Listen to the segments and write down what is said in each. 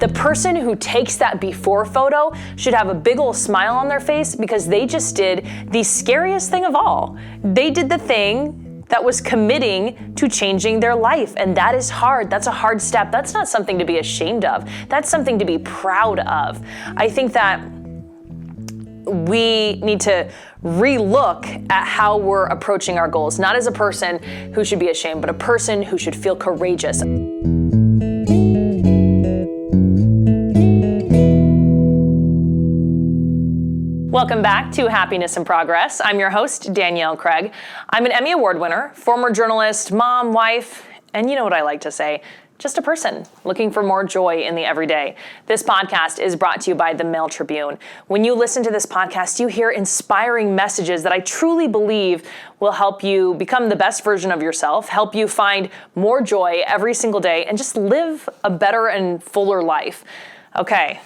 The person who takes that before photo should have a big ol' smile on their face because they just did the scariest thing of all. They did the thing that was committing to changing their life, and that is hard. That's a hard step. That's not something to be ashamed of. That's something to be proud of. I think that we need to relook at how we're approaching our goals, not as a person who should be ashamed, but a person who should feel courageous. Welcome back to Happiness in Progress. I'm your host, Danielle Craig. I'm an Emmy Award winner, former journalist, mom, wife, and you know what I like to say, just a person looking for more joy in the everyday. This podcast is brought to you by the Mail Tribune. When you listen to this podcast, you hear inspiring messages that I truly believe will help you become the best version of yourself, help you find more joy every single day, and just live a better and fuller life. Okay.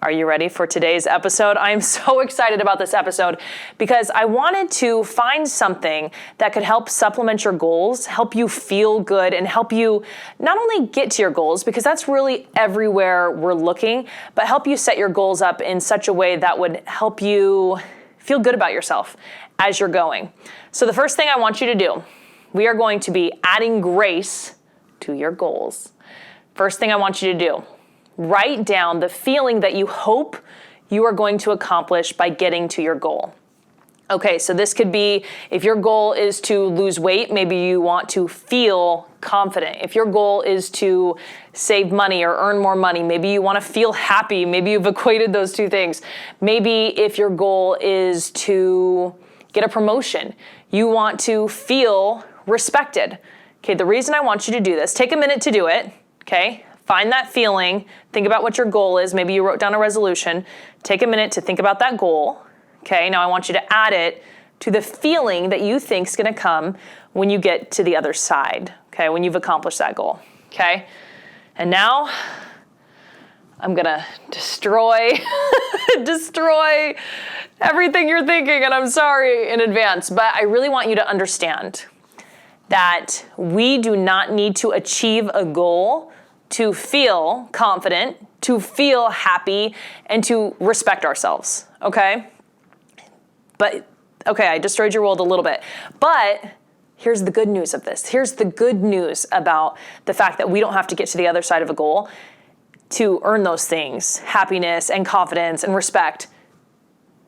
Are you ready for today's episode? I am so excited about this episode because I wanted to find something that could help supplement your goals, help you feel good, and help you not only get to your goals, because that's really everywhere we're looking, but help you set your goals up in such a way that would help you feel good about yourself as you're going. So the first thing I want you to do, we are going to be adding grace to your goals. First thing I want you to do, write down the feeling that you hope you are going to accomplish by getting to your goal. Okay, so this could be, if your goal is to lose weight, maybe you want to feel confident. If your goal is to save money or earn more money, maybe you want to feel happy. Maybe you've equated those two things. Maybe if your goal is to get a promotion, you want to feel respected. Okay, the reason I want you to do this, take a minute to do it, okay? Find that feeling, think about what your goal is. Maybe you wrote down a resolution. Take a minute to think about that goal. Okay, now I want you to add it to the feeling that you think is going to come when you get to the other side, okay, when you've accomplished that goal, okay? And now I'm going to destroy everything you're thinking, and I'm sorry in advance, but I really want you to understand that we do not need to achieve a goal to feel confident, to feel happy, and to respect ourselves, okay? But, okay, I destroyed your world a little bit. But here's the good news of this. Here's the good news about the fact that we don't have to get to the other side of a goal to earn those things, happiness and confidence and respect.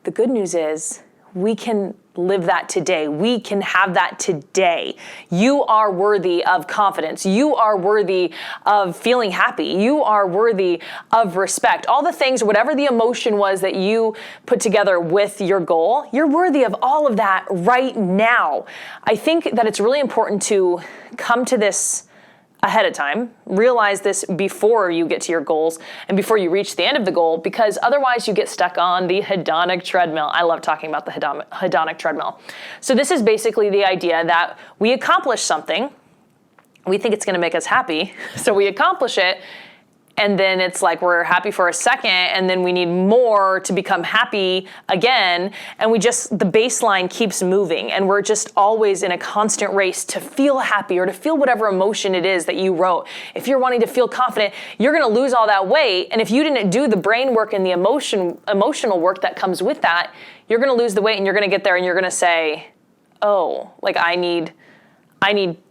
The good news is we can live that today. We can have that today. You are worthy of confidence. You are worthy of feeling happy. You are worthy of respect. All the things, whatever the emotion was that you put together with your goal, you're worthy of all of that right now. I think that it's really important to come to this ahead of time, realize this before you get to your goals and before you reach the end of the goal, because otherwise you get stuck on the hedonic treadmill. I love talking about the hedonic treadmill. So this is basically the idea that we accomplish something, we think it's going to make us happy, so we accomplish it, and then it's like we're happy for a second, and then we need more to become happy again, and the baseline keeps moving, and we're just always in a constant race to feel happy or to feel whatever emotion it is that you wrote. If you're wanting to feel confident, you're gonna lose all that weight, and if you didn't do the brain work and the emotional work that comes with that, you're gonna lose the weight, and you're gonna get there, and you're gonna say, oh, like I need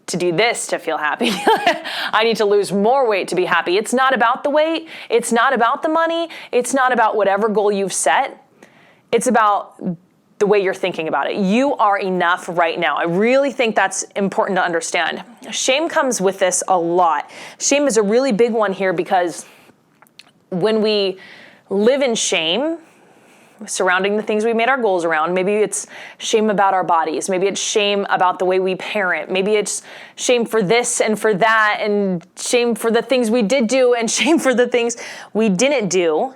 to do this to feel happy. I need to lose more weight to be happy. It's not about the weight. It's not about the money. It's not about whatever goal you've set. It's about the way you're thinking about it. You are enough right now. I really think that's important to understand. Shame comes with this a lot. Shame is a really big one here because when we live in shame, surrounding the things we made our goals around. Maybe it's shame about our bodies. Maybe it's shame about the way we parent. Maybe it's shame for this and for that, and shame for the things we did do and shame for the things we didn't do.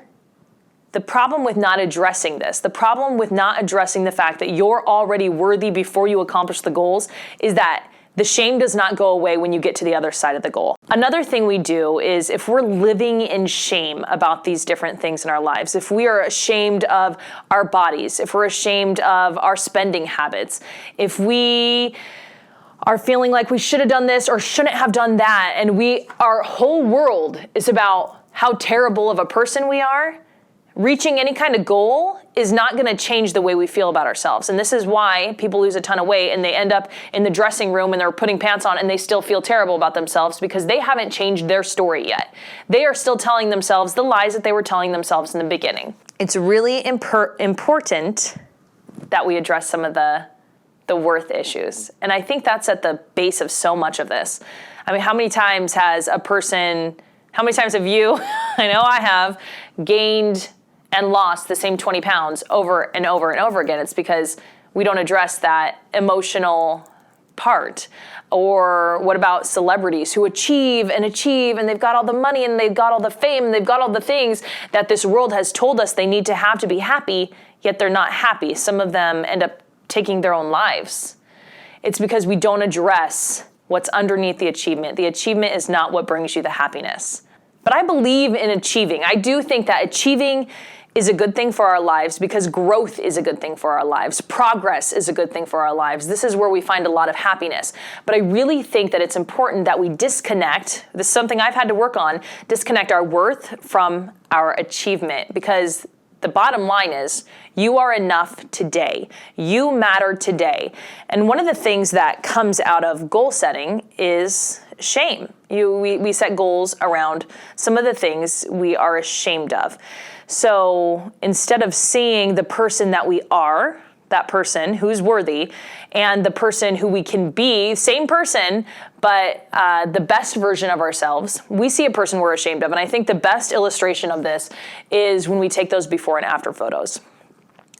The problem with not addressing this, the problem with not addressing the fact that you're already worthy before you accomplish the goals, is that the shame does not go away when you get to the other side of the goal. Another thing we do is if we're living in shame about these different things in our lives, if we are ashamed of our bodies, if we're ashamed of our spending habits, if we are feeling like we should have done this or shouldn't have done that, and our whole world is about how terrible of a person we are, reaching any kind of goal is not going to change the way we feel about ourselves. And this is why people lose a ton of weight and they end up in the dressing room and they're putting pants on and they still feel terrible about themselves because they haven't changed their story yet. They are still telling themselves the lies that they were telling themselves in the beginning. It's really important that we address some of the worth issues. And I think that's at the base of so much of this. I mean, how many times have you, I know I have, gained and lost the same 20 pounds over and over and over again? It's because we don't address that emotional part. Or what about celebrities who achieve and they've got all the money and they've got all the fame and they've got all the things that this world has told us they need to have to be happy, yet they're not happy. Some of them end up taking their own lives. It's because we don't address what's underneath the achievement. The achievement is not what brings you the happiness. But I believe in achieving. I do think that achieving is a good thing for our lives because growth is a good thing for our lives. Progress is a good thing for our lives. This is where we find a lot of happiness. But I really think that it's important that we disconnect, this is something I've had to work on, disconnect our worth from our achievement, because the bottom line is you are enough today. You matter today. And one of the things that comes out of goal setting is shame. We set goals around some of the things we are ashamed of. So instead of seeing the person that we are, that person who's worthy, and the person who we can be, same person, but the best version of ourselves, we see a person we're ashamed of. And I think the best illustration of this is when we take those before and after photos.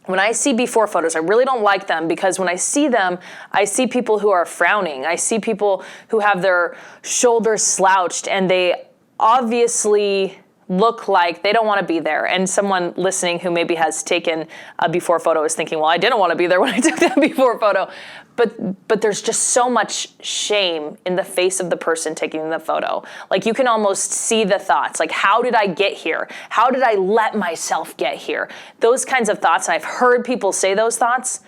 When I see before photos, I really don't like them because when I see them, I see people who are frowning. I see people who have their shoulders slouched and they obviously look like they don't want to be there. And someone listening who maybe has taken a before photo is thinking, well, I didn't want to be there when I took that before photo. But there's just so much shame in the face of the person taking the photo. Like you can almost see the thoughts, like how did I get here? How did I let myself get here? Those kinds of thoughts, and I've heard people say those thoughts,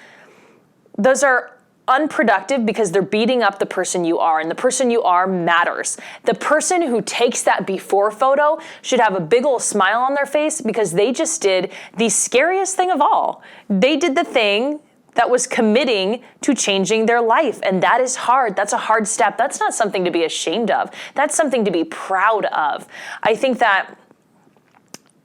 those are unproductive because they're beating up the person you are, and the person you are matters. The person who takes that before photo should have a big old smile on their face because they just did the scariest thing of all. They did the thing that was committing to changing their life, and that is hard. That's a hard step. That's not something to be ashamed of. That's something to be proud of. I think that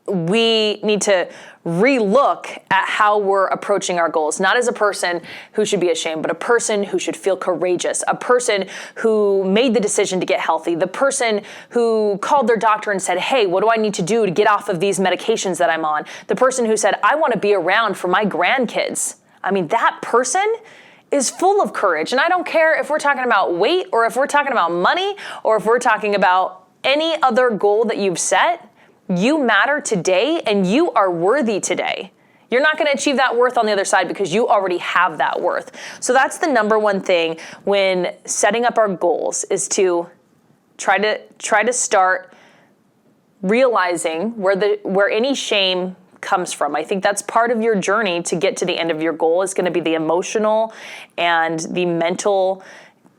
we need to relook at how we're approaching our goals, not as a person who should be ashamed, but a person who should feel courageous, a person who made the decision to get healthy, the person who called their doctor and said, hey, what do I need to do to get off of these medications that I'm on? The person who said, I want to be around for my grandkids. I mean, that person is full of courage. And I don't care if we're talking about weight or if we're talking about money or if we're talking about any other goal that you've set. You matter today and you are worthy today. You're not going to achieve that worth on the other side because you already have that worth. So that's the number one thing when setting up our goals is to try to start realizing where any shame comes from. I think that's part of your journey to get to the end of your goal is going to be the emotional and the mental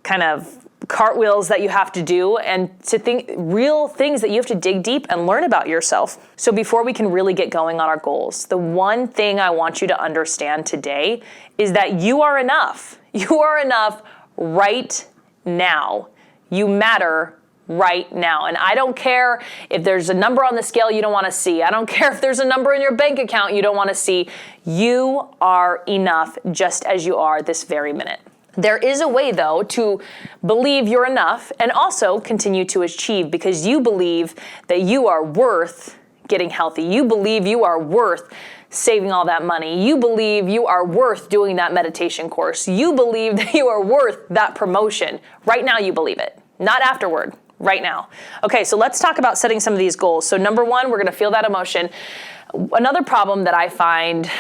kind of cartwheels that you have to do and to think real things that you have to dig deep and learn about yourself. So before we can really get going on our goals, the one thing I want you to understand today is that you are enough. You are enough right now. You matter right now. And I don't care if there's a number on the scale you don't want to see. I don't care if there's a number in your bank account you don't want to see. You are enough just as you are this very minute. There is a way, though, to believe you're enough and also continue to achieve because you believe that you are worth getting healthy. You believe you are worth saving all that money. You believe you are worth doing that meditation course. You believe that you are worth that promotion. Right now you believe it, not afterward. Right now. Okay, so let's talk about setting some of these goals. So number one, we're going to feel that emotion. Another problem that I find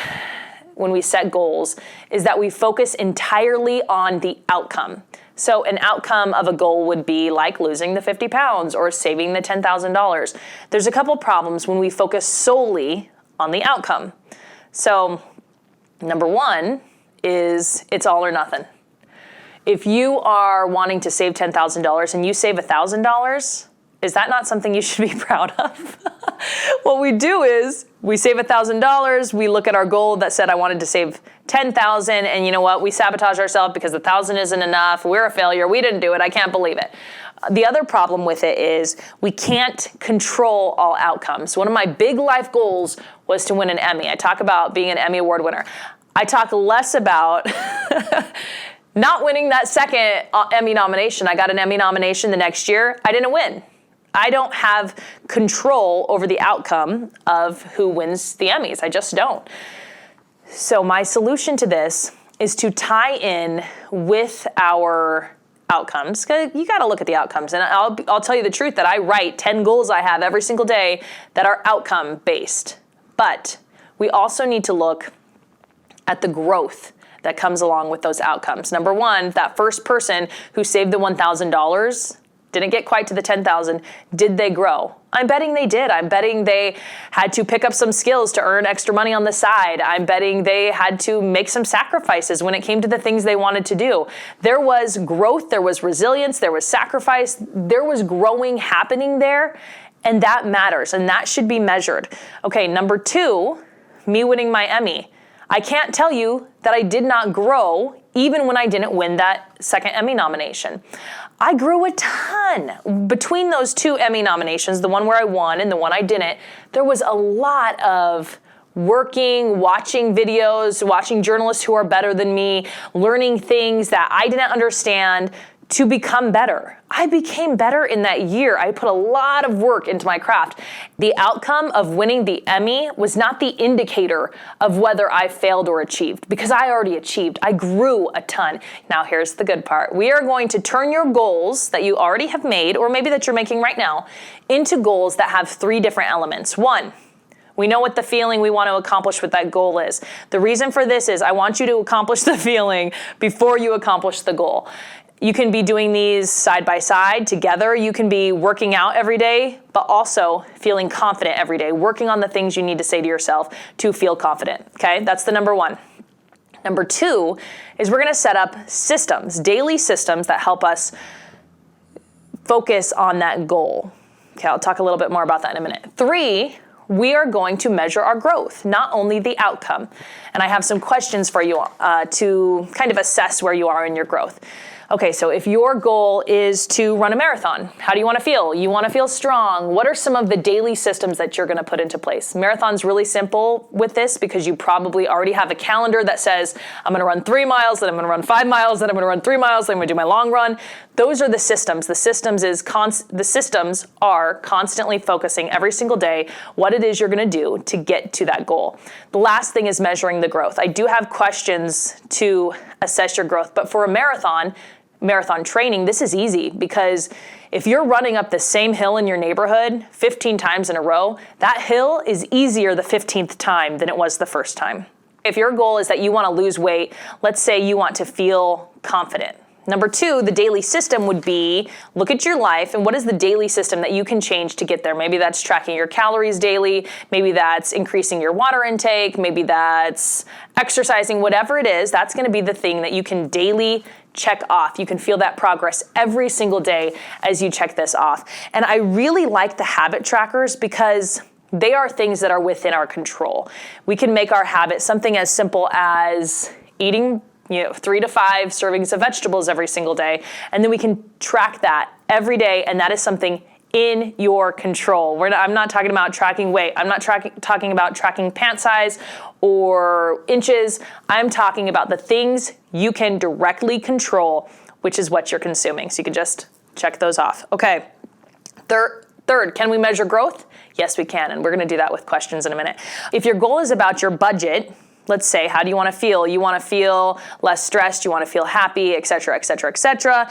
when we set goals is that we focus entirely on the outcome. So an outcome of a goal would be like losing the 50 pounds or saving the $10,000. There's a couple problems when we focus solely on the outcome. So number one is it's all or nothing. If you are wanting to save $10,000 and you save $1,000, Is that not something you should be proud of? What we do is we save $1,000. We look at our goal that said I wanted to save 10,000, and you know what? We sabotage ourselves because the 1,000 isn't enough. We're a failure. We didn't do it. I can't believe it. The other problem with it is we can't control all outcomes. One of my big life goals was to win an Emmy. I talk about being an Emmy Award winner. I talk less about not winning that second Emmy nomination. I got an Emmy nomination the next year. I didn't win. I don't have control over the outcome of who wins the Emmys. I just don't. So my solution to this is to tie in with our outcomes. You got to look at the outcomes. And I'll tell you the truth that I write 10 goals I have every single day that are outcome based. But we also need to look at the growth that comes along with those outcomes. Number one, that first person who saved the $1,000 didn't get quite to the 10,000. Did they grow? I'm betting they did. I'm betting they had to pick up some skills to earn extra money on the side. I'm betting they had to make some sacrifices when it came to the things they wanted to do. There was growth, there was resilience, there was sacrifice, there was growing happening there, and that matters, and that should be measured. Okay, number two, me winning my Emmy. I can't tell you that I did not grow even when I didn't win that second Emmy nomination. I grew a ton. Between those two Emmy nominations, the one where I won and the one I didn't, there was a lot of working, watching videos, watching journalists who are better than me, learning things that I didn't understand to become better. I became better in that year. I put a lot of work into my craft. The outcome of winning the Emmy was not the indicator of whether I failed or achieved, because I already achieved. I grew a ton. Now here's the good part. We are going to turn your goals that you already have made, or maybe that you're making right now, into goals that have three different elements. One, we know what the feeling we want to accomplish with that goal is. The reason for this is I want you to accomplish the feeling before you accomplish the goal. You can be doing these side by side together. You can be working out every day, but also feeling confident every day, working on the things you need to say to yourself to feel confident, okay? That's the number one. Number two is we're gonna set up systems, daily systems that help us focus on that goal. Okay, I'll talk a little bit more about that in a minute. Three, we are going to measure our growth, not only the outcome. And I have some questions for you to kind of assess where you are in your growth. Okay, so if your goal is to run a marathon, how do you want to feel? You want to feel strong. What are some of the daily systems that you're going to put into place? Marathon's really simple with this because you probably already have a calendar that says, I'm going to run 3 miles, then I'm going to run 5 miles, then I'm going to run 3 miles, then I'm going to do my long run. Those are the systems. The systems are constantly focusing every single day what it is you're going to do to get to that goal. The last thing is measuring the growth. I do have questions to assess your growth, but for a marathon training, this is easy because if you're running up the same hill in your neighborhood 15 times in a row, that hill is easier the 15th time than it was the first time. If your goal is that you want to lose weight, let's say you want to feel confident. Number two, the daily system would be look at your life and what is the daily system that you can change to get there. Maybe that's tracking your calories daily. Maybe that's increasing your water intake. Maybe that's exercising, whatever it is. That's going to be the thing that you can daily check off. You can feel that progress every single day as you check this off. And I really like the habit trackers because they are things that are within our control. We can make our habit something as simple as eating 3 to 5 servings of vegetables every single day. And then we can track that every day. And that is something in your control. I'm not talking about tracking weight. I'm not talking about tracking pant size or inches. I'm talking about the things you can directly control, which is what you're consuming. So you can just check those off. Okay. Third, can we measure growth? Yes, we can. And we're going to do that with questions in a minute. If your goal is about your budget, let's say, how do you want to feel? You want to feel less stressed, you want to feel happy, et cetera, et cetera, et cetera.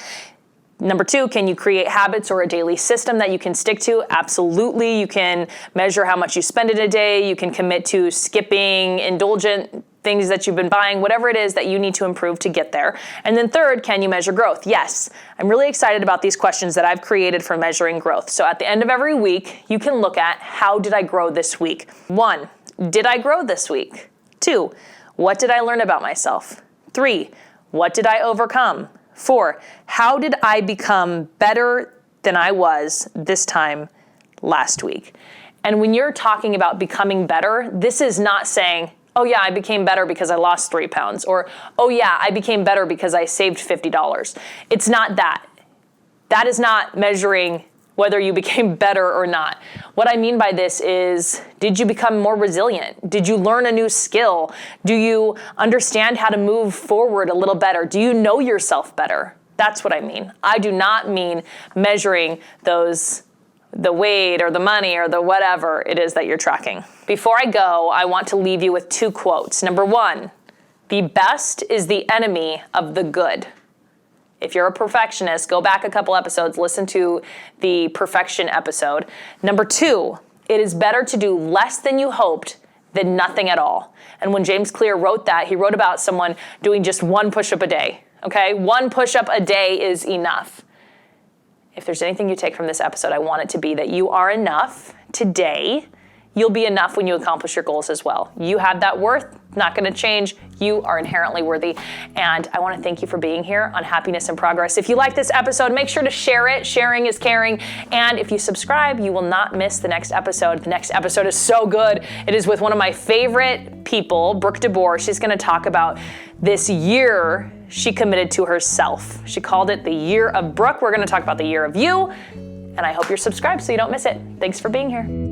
Number two, can you create habits or a daily system that you can stick to? Absolutely. You can measure how much you spend in a day. You can commit to skipping indulgent things that you've been buying, whatever it is that you need to improve to get there. And then third, can you measure growth? Yes. I'm really excited about these questions that I've created for measuring growth. So at the end of every week, you can look at how did I grow this week? 1, did I grow this week? 2, what did I learn about myself? 3, what did I overcome? 4, how did I become better than I was this time last week. And when you're talking about becoming better, this is not saying, oh yeah, I became better because I lost 3 pounds, or oh yeah, I became better because I saved $50. It's not that. That is not measuring whether you became better or not. What I mean by this is, did you become more resilient? Did you learn a new skill? Do you understand how to move forward a little better? Do you know yourself better? That's what I mean. I do not mean measuring the weight or the money or the whatever it is that you're tracking. Before I go, I want to leave you with 2 quotes. Number 1, the best is the enemy of the good. If you're a perfectionist, go back a couple episodes, listen to the perfection episode. Number 2, it is better to do less than you hoped than nothing at all. And when James Clear wrote that, he wrote about someone doing just 1 push-up a day, okay? 1 push-up a day is enough. If there's anything you take from this episode, I want it to be that you are enough today. You'll be enough when you accomplish your goals as well. You have that worth, not gonna change. You are inherently worthy. And I wanna thank you for being here on Happiness and Progress. If you like this episode, make sure to share it. Sharing is caring. And if you subscribe, you will not miss the next episode. The next episode is so good. It is with one of my favorite people, Brooke DeBoer. She's gonna talk about this year she committed to herself. She called it the year of Brooke. We're gonna talk about the year of you. And I hope you're subscribed so you don't miss it. Thanks for being here.